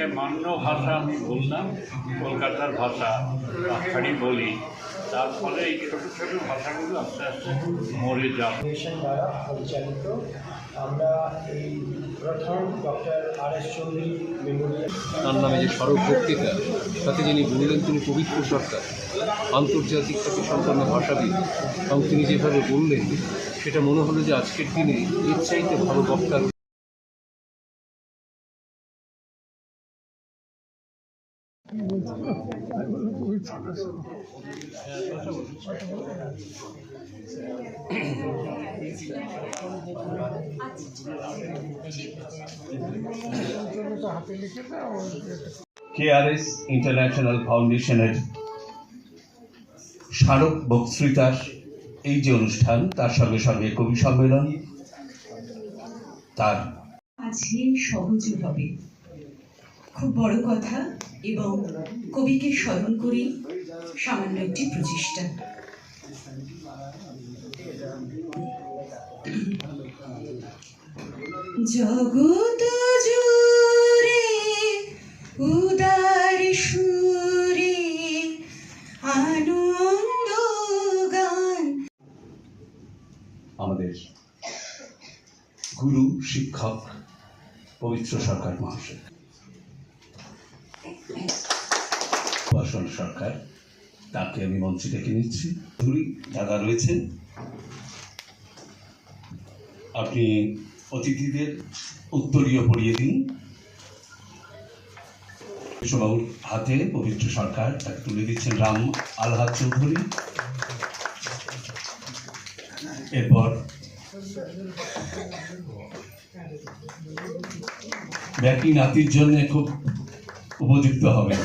ভাষায় মান্য ভাষা আমি বললাম, কলকাতার ভাষা আখাড়ি বলি, তার ফলে এই ছোটো ছোটো ভাষাগুলো আস্তে আস্তে মরে যাবে। দ্বারা পরিচালিত আমরা এই প্রথম ডক্টর আর.এস. চৌধুরী মেমোরিয়াল তার নামে যে স্মারক বক্তৃতা, তাতে যিনি বললেন তিনি পবিত্র সরকার, আন্তর্জাতিক খ্যাতি সম্পন্ন ভাষাবিদ, এবং তিনি যেভাবে বললেন সেটা মনে হলো যে আজকের দিনে এর চাইতে ভালো বক্তার কেআরএস ইন্টারন্যাশনাল ফাউন্ডেশনের স্মারক বক্তৃতার এই যে অনুষ্ঠান, তার সঙ্গে সঙ্গে কবি সম্মেলন তার আছে সহজ হবে খুব বড় কথা, এবং কবিকে স্মরণ করি সামান্য একটি প্রচেষ্টা। জগৎ জুড়ে উদার সুরে আনন্দ গান। আমাদের গুরু শিক্ষক পবিত্র সরকার মহাশয়, উপাসনা সরকার, তাকে আমি মঞ্চে ডেকে নিচ্ছি। ধুরি দাদা রয়েছেন, আপনি অতিথিদের উত্তরীয় পড়িয়ে দিন। বিশ্ববাবুর হাতে পবিত্র সরকার তাকে তুলে দিচ্ছেন রাম আলহাদ চৌধুরী। এরপর ব্যাকি নাতির জন্য খুব উপযুক্ত হবে,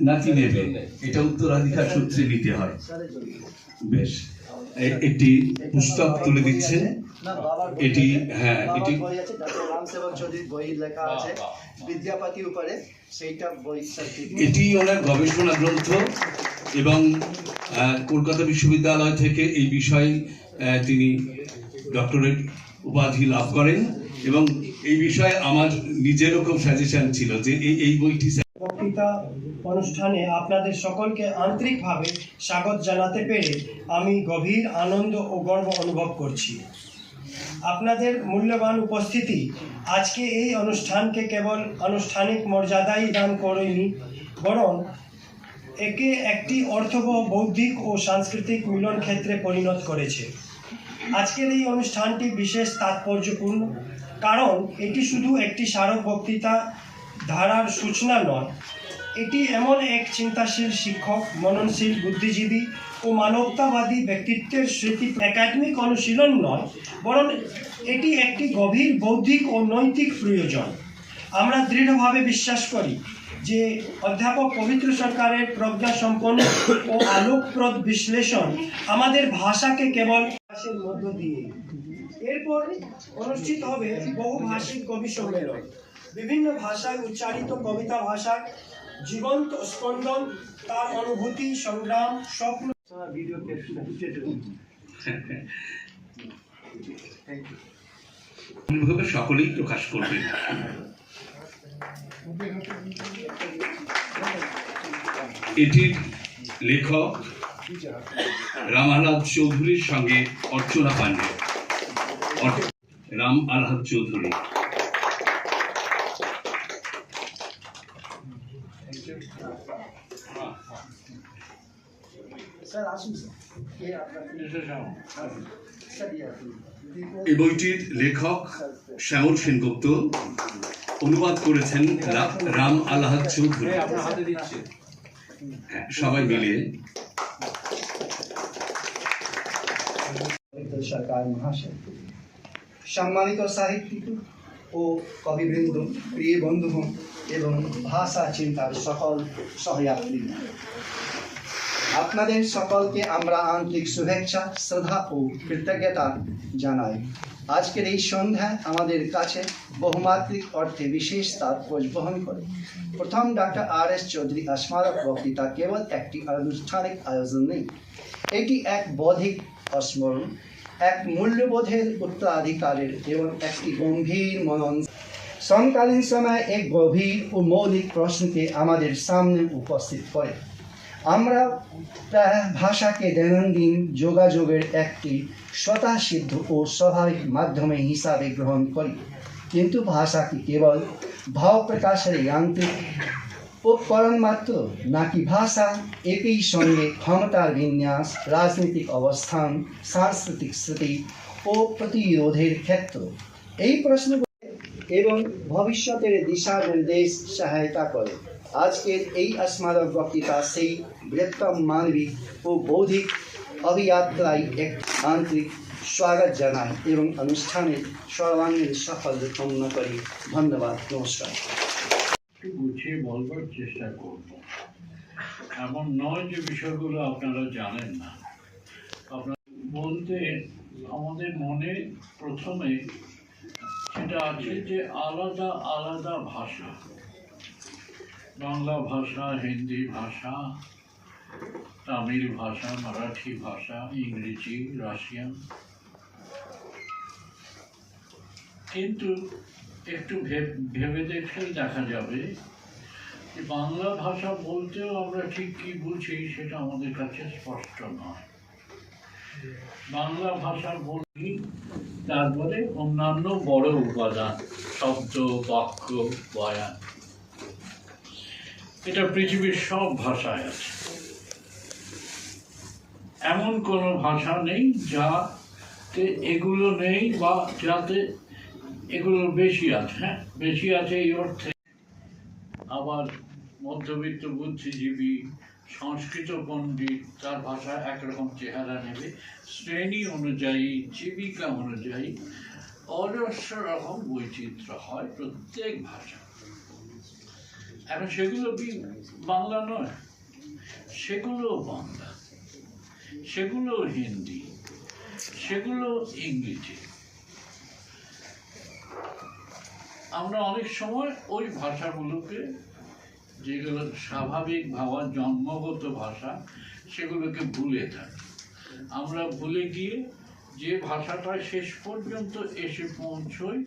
নাতি নেবে, এটা উত্তরাধিকার সূত্রে নিতে হয়। বেশ, একটি পুস্তক তুলে দিচ্ছে। এটি হ্যাঁ, এটি বিদ্যাপতি উপরে সেইটা বই, এটি ওনার গবেষণা গ্রন্থ, এবং কলকাতা বিশ্ববিদ্যালয় থেকে এই বিষয়ে তিনি ডক্টরেট উপাধি লাভ করেন, এবং এই বিষয়ে আমার নিজেরও খুব সাজেশন ছিল যে এই বইটি। বক্তৃতা অনুষ্ঠানে আপনাদের সকলকে আন্তরিকভাবে স্বাগত জানাতে পেরে আমি গভীর আনন্দ ও গর্ব অনুভব করছি। আপনাদের মূল্যবান উপস্থিতি আজকে এই অনুষ্ঠানকে কেবল আনুষ্ঠানিক মর্যাদাই দান করেনি, বরং একে একটি অর্থবহ বৌদ্ধিক ও সাংস্কৃতিক মিলন ক্ষেত্রে পরিণত করেছে। আজকের এই অনুষ্ঠানটি বিশেষ তাৎপর্যপূর্ণ, কারণ এটি শুধু একটি স্মারক বক্তৃতা ধারার সূচনা নয়, এটি এমন এক চিন্তাশীল শিক্ষক, মননশীল বুদ্ধিজীবী ও মানবতাবাদী ব্যক্তিত্বের স্মৃতি একাডেমিক অনুশীলন নয়, বরং এটি একটি গভীর বৌদ্ধিক ও নৈতিক প্রয়োজন। আমরা দৃঢ়ভাবে বিশ্বাস করি যে অধ্যাপক পবিত্র সরকারের প্রজ্ঞাসম্পন্ন ও আলোকপ্রদ বিশ্লেষণ আমাদের ভাষাকে কেবল ভাষার মধ্য দিয়ে। এরপর অনুষ্ঠিত হবে বহুভাষিক কবি সম্মেলন, বিভিন্ন ভাষায় উচ্চারিত কবিতা ভাষার জীবন্ত স্পন্দন, তার অনুভূতি, সংগ্রাম, স্বপ্ন। সকলেই প্রকাশ করবেন। এটির লেখক রাম আলহাদ চৌধুরীর সঙ্গে অর্চনা পাণ্ডে। রাম আলহাদ চৌধুরী। এই বইটির লেখক শ্যামল সেনগুপ্ত, অনুবাদ করেছেন রাম আলহাদ চৌধুরী। সবাই মিলে সরকার মহাশয়, সম্মানিত সাহিত্যিক ও কবিবৃন্দ, প্রিয় বন্ধুগণ এবং ভাষা চিন্তার সকল সহযাত্রী, আপনাদের সকলকে আমরা আন্তরিক শুভেচ্ছা, শ্রদ্ধা ও কৃতজ্ঞতা জানাই। আজকের এই সন্ধ্যায় আমাদের কাছে বহুমাত্রিক অর্থে বিশেষ তাৎপর্য বহন করে। প্রথম ডক্টর আর.এস. চৌধুরী স্মারক বক্তৃতা কেবল একটি আনুষ্ঠানিক আয়োজন নেই, এটি এক বৌদ্ধিক স্মরণ, এক মূল্যবোধের উত্তরাধিকারের এবং একটি গম্ভীর মনন। समकालीन समय एक गभीर ও মৌলিক প্রশ্নকে আমাদের সামনে উপস্থিত করে। আমরা প্রায় ভাষাকে দৈনন্দিন যোগাযোগের একটি স্বতঃসিদ্ধ ও স্বাভাবিক মাধ্যমে হিসাবে গ্রহণ করি, কিন্তু ভাষা কি কেবল ভাব প্রকাশের যান্ত্রিক উপকরণ মাত্র, নাকি ভাষা একই সঙ্গে ক্ষমতার বিন্যাস, রাজনৈতিক অবস্থান, সাংস্কৃতিক স্মৃতি ও প্রতিরোধের ক্ষেত্র? এই প্রশ্ন এবং ভবিষ্যতের দিশা নির্দেশ সহায়তা করে। আজকের এই স্মারক বক্তৃতা সেই বৃহত্তম মানবিক ও বৌদ্ধিক অভিযাত্রায় এক আন্তরিক স্বাগত জানাই এবং অনুষ্ঠানের সর্বাঙ্গীন সাফল্য কামনা করি। ধন্যবাদ, নমস্কার। একটু গুছিয়ে বলবার চেষ্টা করব। এমন নয় যে বিষয়গুলো আপনারা জানেন না। আপনার বলতে আমাদের মনে প্রথমে যেটা আছে যে আলাদা আলাদা ভাষা, বাংলা ভাষা, হিন্দি ভাষা, তামিল ভাষা, মারাঠি ভাষা, ইংরেজি, রাশিয়ান। কিন্তু একটু ভেবে দেখলে দেখা যাবে যে বাংলা ভাষা বলতেও আমরা ঠিক কী বুঝি সেটা আমাদের কাছে স্পষ্ট নয়। বাংলা ভাষা বলি, তারপরে অন্যান্য বড় উপাদান, শব্দ, বাক্য, বয়ান, এটা পৃথিবীর সব ভাষায় আছে। এমন কোনো ভাষা নেই যাতে এগুলো নেই বা যাতে এগুলো বেশি আছে। হ্যাঁ, বেশি আছে এই অর্থে। আবার মধ্যবিত্ত বুদ্ধিজীবী, সংস্কৃত পণ্ডিত, তার ভাষা একরকম চেহারা নেবে। শ্রেণী অনুযায়ী, জীবিকা অনুযায়ী অজস্র রকম বৈচিত্র্য হয় প্রত্যেক ভাষা। এখন সেগুলো কি বাংলা নয়? সেগুলো বাংলা, সেগুলো হিন্দি, সেগুলো ইংরেজি। আমরা অনেক সময় ওই ভাষাগুলোকে, যেগুলো স্বাভাবিক ভাবা জন্মগত ভাষা, সেগুলোকে ভুলে থাকি। আমরা ভুলে গিয়ে যে ভাষাটা শেষ পর্যন্ত এসে পৌঁছই,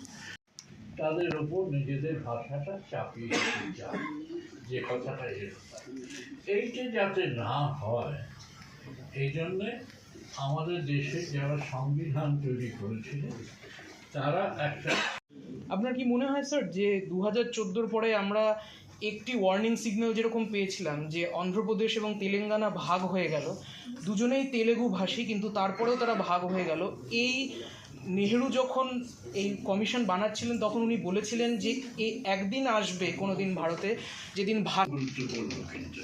তাদের ওপর নিজেদের ভাষাটা চাপিয়ে দিতে যায়, যে কথাটা এইটা যাতে না হয়, এই জন্যে আমাদের দেশে যারা সংবিধান তৈরি করেছিলেন তারা একটা। আপনার কি মনে হয় স্যার যে 2014 পরে আমরা একটি ওয়ার্নিং সিগন্যাল যেরকম পেয়েছিলাম যে অন্ধ্রপ্রদেশ এবং তেলেঙ্গানা ভাগ হয়ে গেল, দুজনেই তেলেগু ভাষী, কিন্তু তারপরেও তারা ভাগ হয়ে গেল। এই নেহেরু যখন এই কমিশন বানাচ্ছিলেন তখন উনি বলেছিলেন যে একদিন আসবে কোনো দিন ভারতে যেদিন ভাগ। গুরুত্বপূর্ণ কিন্তু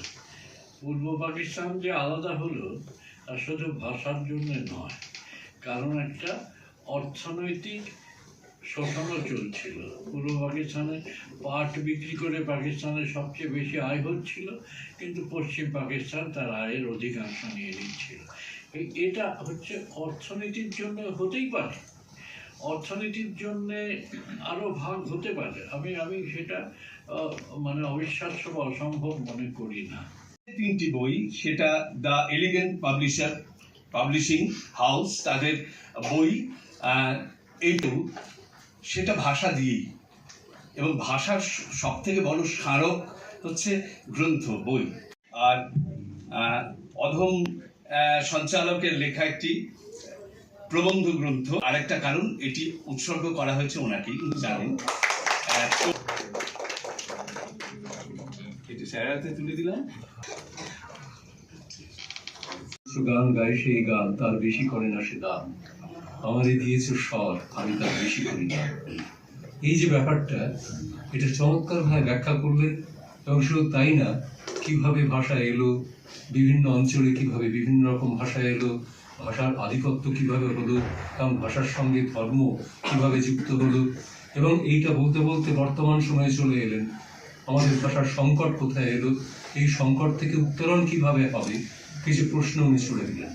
পূর্ব পাকিস্তান যে আলাদা হলো তা শুধু ভাষার জন্য নয়, কারণ একটা অর্থনৈতিক শোষণও চলছিল। পূর্ব পাকিস্তানে পাট বিক্রি করে পাকিস্তানের সবচেয়ে বেশি আয় হচ্ছিল, কিন্তু পশ্চিম পাকিস্তান তার আয়ের অধিকাংশ নিয়ে নিচ্ছিল। এটা হচ্ছে অর্থনীতির জন্য হতেই পারে, অর্থনীতির জন্যে আরও ভাগ হতে পারে। আমি সেটা মানে অবিশ্বাস্য বা অসম্ভব মনে করি না। তিনটি বই, সেটা দ্য এলিগেন্ট পাবলিশিং হাউস, তাদের বই এইটু, সেটা ভাষা দিয়েই, এবং ভাষার সব থেকে বড় স্মারক হচ্ছে গ্রন্থ, বই। আর অধম সঞ্চালকের লেখা একটি প্রবন্ধ গ্রন্থ। আরেকটা কারণ, এটি উৎসর্গ করা হয়েছে ওনাকেই, উনি জানেন। এটি স্যারাতে তুলে দিলাম। গান গায় সেই গান, তার বেশি করে না সে দান, আমারে দিয়েছে স্বর, আমি তার বেশি করি না। এই যে ব্যাপারটা, এটা চমৎকারভাবে ব্যাখ্যা করলেন। এবং শুধু তাই না, কিভাবে ভাষা এলো, বিভিন্ন অঞ্চলে কিভাবে বিভিন্ন রকম ভাষা এলো, ভাষার আধিপত্য কিভাবে হলো, এবং ভাষার সঙ্গে ধর্ম কিভাবে যুক্ত হলো, এবং এইটা বলতে বলতে বর্তমান সময়ে চলে এলেন। আমাদের ভাষার সংকট কোথায় এলো, এই সংকট থেকে উত্তরণ কিভাবে হবে, কিছু প্রশ্ন উনি ছুড়ে দিলেন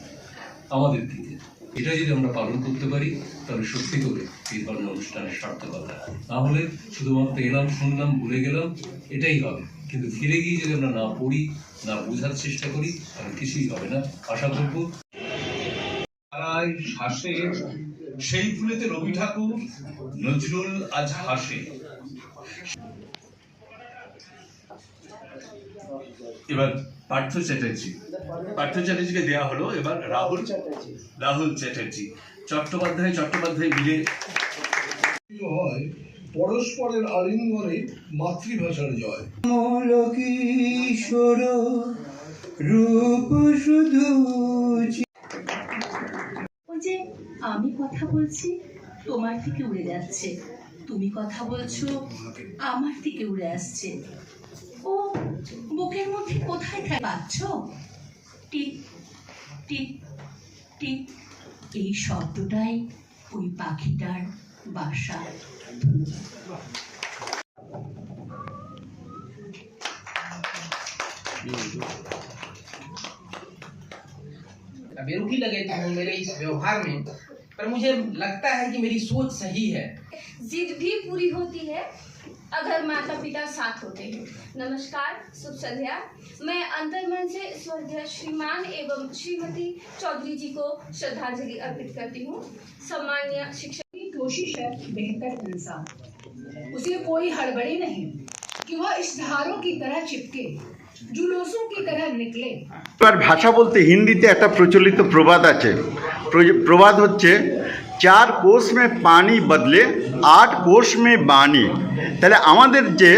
আমাদের দিকে। এটা যদি আমরা পালন করতে পারি তাহলে সত্যি করে এই ধরনের অনুষ্ঠানের সার্থকতা। না হলে শুধুমাত্র এলাম, শুনলাম, ভুলে গেলাম, এটাই হবে। কিন্তু ফিরে গিয়ে যদি আমরা না পড়ি, না বোঝার চেষ্টা করি, তাহলে কিছুই হবে না। আশা করব হাসে সেই ফুলেতে রবি ঠাকুর, নজরুল আজ হাসে। এবার পার্থ চ্যাটার্জিকে দেওয়া হলো। এবার রাহুল চ্যাটার্জি চট্টোপাধ্যায় মিলে হয় পরস্পরের আলিঙ্গনে মাতৃভাষার জয়। কিশোর রূপ শুধু ওই যে আমি কথা বলছি তোমার দিকে উড়ে যাচ্ছে, তুমি কথা বলছো আমার দিকে উড়ে আসছে। ও বুকের মধ্যে কোথায় পাচ্ছ? টিক টিক টিক, এই শব্দটাই ওই পাখিটার বাসা। बेरुखी लगे थे मेरे इस व्यवहार में, पर मुझे लगता है कि मेरी सोच सही है। जिद भी पूरी होती है अगर माता पिता साथ होते हैं। नमस्कार, शुभ संध्या। मैं अंतर्मन से स्वर्गीय श्रीमान एवं श्रीमती चौधरी जी को श्रद्धांजलि अर्पित करती हूँ। सम्माननीय शिक्षक की कोशिश है बेहतर इंसान, उसे कोई हड़बड़ी नहीं कि वह इश्तहारों की तरह चिपके, जुलूसों की तरह निकले। এবার ভাষা বলতে হিন্দিতে একটা প্রচলিত প্রবাদ আছে। প্রবাদ হচ্ছে 4 কোষ মে পানি বদলে 8 কোষ মে বাণী। তাহলে আমাদের যে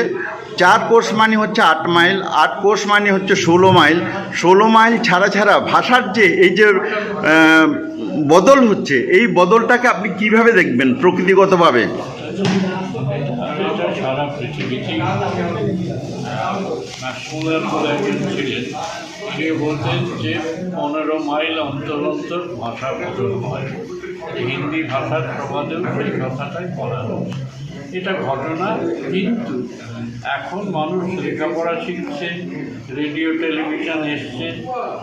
4 কোষ মানে হচ্ছে 8 মাইল, 8 কোষ মানে হচ্ছে 16 মাইল, 16 মাইল ছাড়া ভাষার যে এই যে বদল হচ্ছে, এই বদলটাকে আপনি কিভাবে দেখবেন প্রকৃতিগতভাবে? এটা সারা পৃথিবীতে ন্যাশনাল বলে একজন ছিলেন, সে বলতেন যে 15 মাইল অন্তর অন্তর ভাষা বদল হয়। হিন্দি ভাষার প্রবাদেও সেই কথাটাই বলা হচ্ছে। এটা ঘটনা, কিন্তু এখন মানুষ লেখাপড়া শিখছে, রেডিও টেলিভিশন এসছে,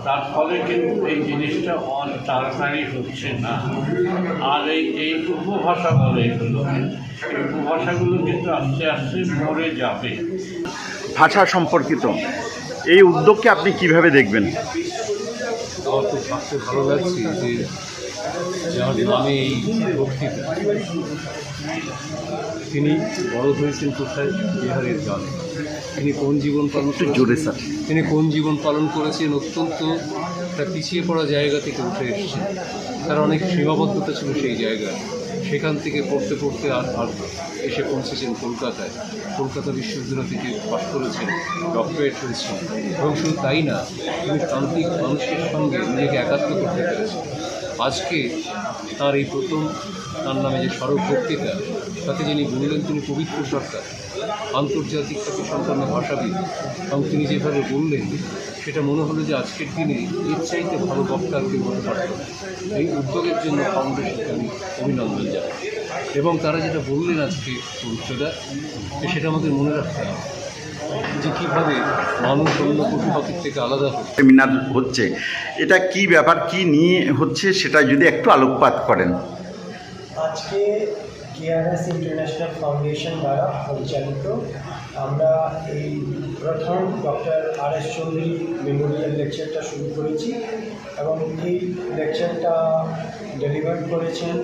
তার ফলে কিন্তু এই জিনিসটা অনেক তাড়াতাড়ি হচ্ছে না। আর এই উপভাষা বলে এগুলো, এই উপভাষাগুলো কিন্তু আস্তে আস্তে মরে যাবে। ভাষা সম্পর্কিত এই উদ্যোগকে আপনি কিভাবে দেখবেন? আমার তো ভাবতে ভালো লাগছে যে যার নামে এই বক্তৃতা, তিনি বড় হয়েছেন কোথায়? বিহারের গ্রামে। তিনি কোন জীবন পালন তিনি কোন জীবন পালন করেছেন? অত্যন্ত একটা পিছিয়ে পড়া জায়গা থেকে উঠে এসেছেন। তার অনেক সীমাবদ্ধতা ছিল সেই জায়গায়, সেখান থেকে পড়তে পড়তে আর এসে পৌঁছেছেন কলকাতায়। কলকাতা বিশ্ববিদ্যালয় থেকে পাশ করেছেন, ডক্টরেট হয়েছেন, এবং শুধু তাই না, তিনি প্রান্তিক মানুষের সঙ্গে নিজেকে একাত্ম করতে পেরেছেন। আজকে তার এই প্রথম তার নামে যে স্মারক বক্তৃতা, তাতে যিনি বললেন তিনি পবিত্র সরকার, আন্তর্জাতিক খ্যাতি সম্পন্ন ভাষাবিদ, এবং তিনি যেভাবে বললেন সেটা মনে হলো যে আজকের দিনে এর চাইতে ভালো বক্তা কেউ হতে পারত। এই উদ্যোগের জন্য ফাউন্ডেশনকে আমি অভিনন্দন জানাই। এবং তারা যেটা বললেন আজকে পবিত্রদা, সেটা আমাদের মনে রাখতে হবে যে কীভাবে মানুষ অন্য পশু পাখির থেকে আলাদা হয়। সেমিনার হচ্ছে, এটা কি ব্যাপার, কি নিয়ে হচ্ছে, সেটা যদি একটু আলোকপাত করেন। আজকে কেআরএস ইন্টারন্যাশনাল ফাউন্ডেশন দ্বারা পরিচালিত আমরা এই প্রথম ডক্টর আর.এস. চৌধুরী মেমোরিয়াল লেকচারটা শুরু করেছি, এবং এই লেকচারটা ডেলিভার করেছেন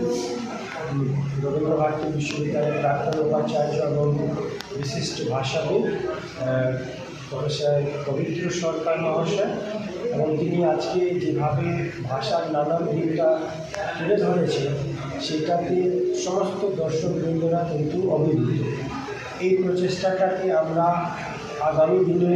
রবীন্দ্রভারতী বিশ্ববিদ্যালয়ের প্রাক্তন উপাচার্য এবং বিশিষ্ট ভাষাবিদ প্রফেসর পবিত্র সরকার মহাশয়। এবং তিনি আজকে যেভাবে ভাষার নানান দিকটা তুলে ধরেছেন, সেটাতে সমস্ত দর্শকবৃন্দরা কিন্তু অভিভূত। এই প্রচেষ্টাটাকে আমরা আগামী দিনে